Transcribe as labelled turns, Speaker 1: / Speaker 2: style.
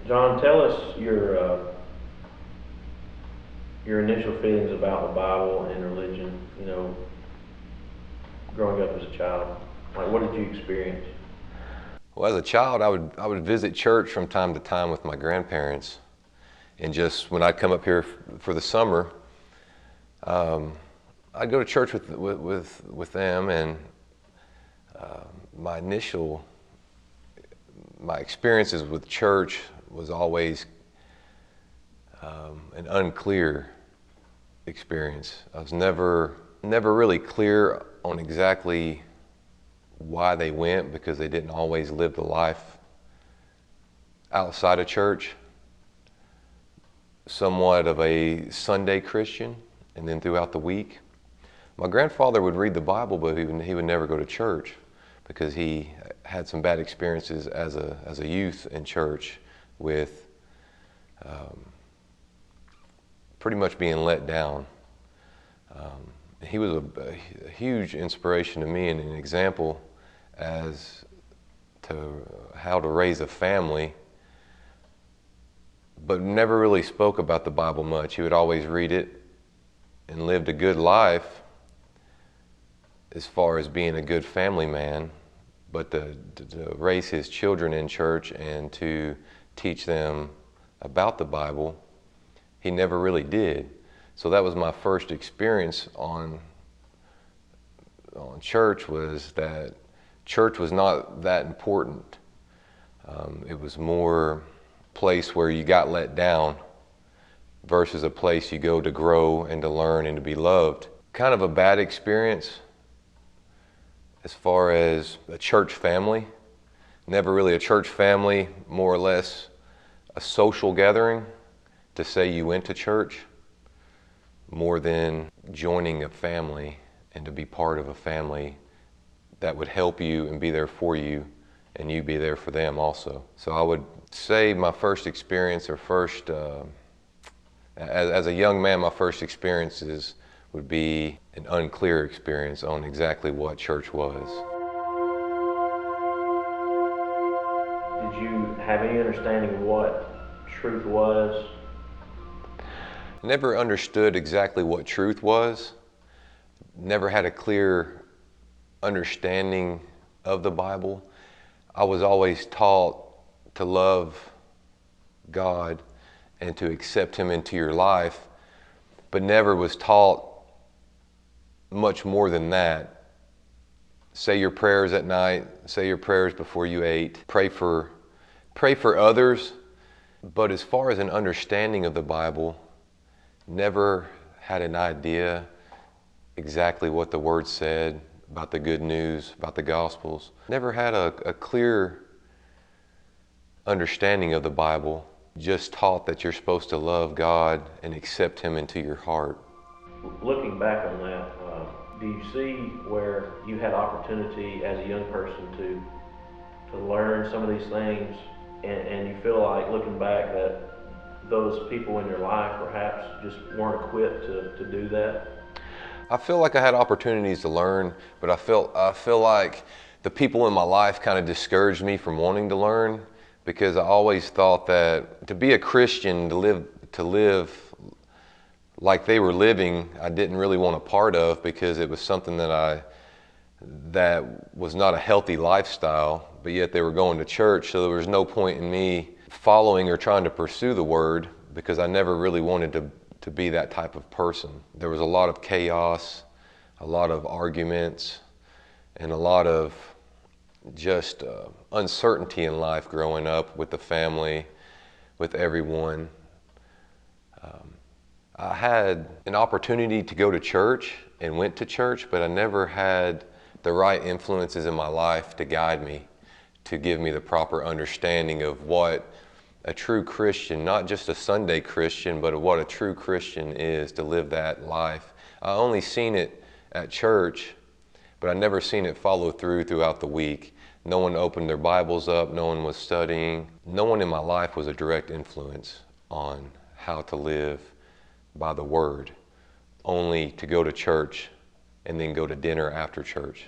Speaker 1: John, tell us your initial feelings about the Bible and religion. Growing up as a child, like what did you experience?
Speaker 2: Well, as a child, I would visit church from time to time with my grandparents, and just when I'd come up here for the summer, um, I'd go to church with them, and uh, my initial my experiences with church was always an unclear experience. I was never really clear on exactly why they went, because they didn't always live the life outside of church. Somewhat of a Sunday Christian, and then throughout the week. My grandfather would read the Bible, but he would never go to church because he had some bad experiences as a youth in church with um, pretty much being let down. He was a huge inspiration to me and an example as to how to raise a family, but never really spoke about the Bible much. He would always read it and lived a good life as far as being a good family man, but to raise his children in church and to teach them about the Bible, he never really did. So that was my first experience on church, was that church was not that important. It was more a place where you got let down versus a place you go to grow and to learn and to be loved. Kind of a bad experience as far as a church family. Never really a church family, more or less a social gathering to say you went to church, more than joining a family and to be part of a family that would help you and be there for you, and you be there for them also. So I would say my first experience, or as a young man, my first experiences would be an unclear experience on exactly what church was.
Speaker 1: Did you have any understanding of what truth was?
Speaker 2: Never understood exactly what truth was. Never had a clear understanding of the Bible. I was always taught to love God and to accept Him into your life, but never was taught much more than that. Say your prayers at night, say your prayers before you ate, pray for others, but as far as an understanding of the Bible, never had an idea exactly what the Word said about the good news, about the Gospels. Never had a clear understanding of the Bible, just taught that you're supposed to love God and accept Him into your heart.
Speaker 1: Looking back on that, do you see where you had opportunity as a young person to learn some of these things, and you feel like looking back that those people in your life perhaps just weren't equipped to do that?
Speaker 2: I feel like I had opportunities to learn, but I feel like the people in my life kind of discouraged me from wanting to learn, because I always thought that to be a Christian, to live like they were living, I didn't really want a part of, because it was something that was not a healthy lifestyle, but yet they were going to church, so there was no point in me following or trying to pursue the Word, because I never really wanted to be that type of person. There was a lot of chaos, a lot of arguments, and a lot of just uncertainty in life growing up with the family, with everyone. I had an opportunity to go to church and went to church, but I never had the right influences in my life to guide me, to give me the proper understanding of what a true Christian, not just a Sunday Christian, but what a true Christian is, to live that life. I only seen it at church, but I never seen it follow throughout the week. No one opened their Bibles up, no one was studying. No one in my life was a direct influence on how to live by the Word, only to go to church and then go to dinner after church.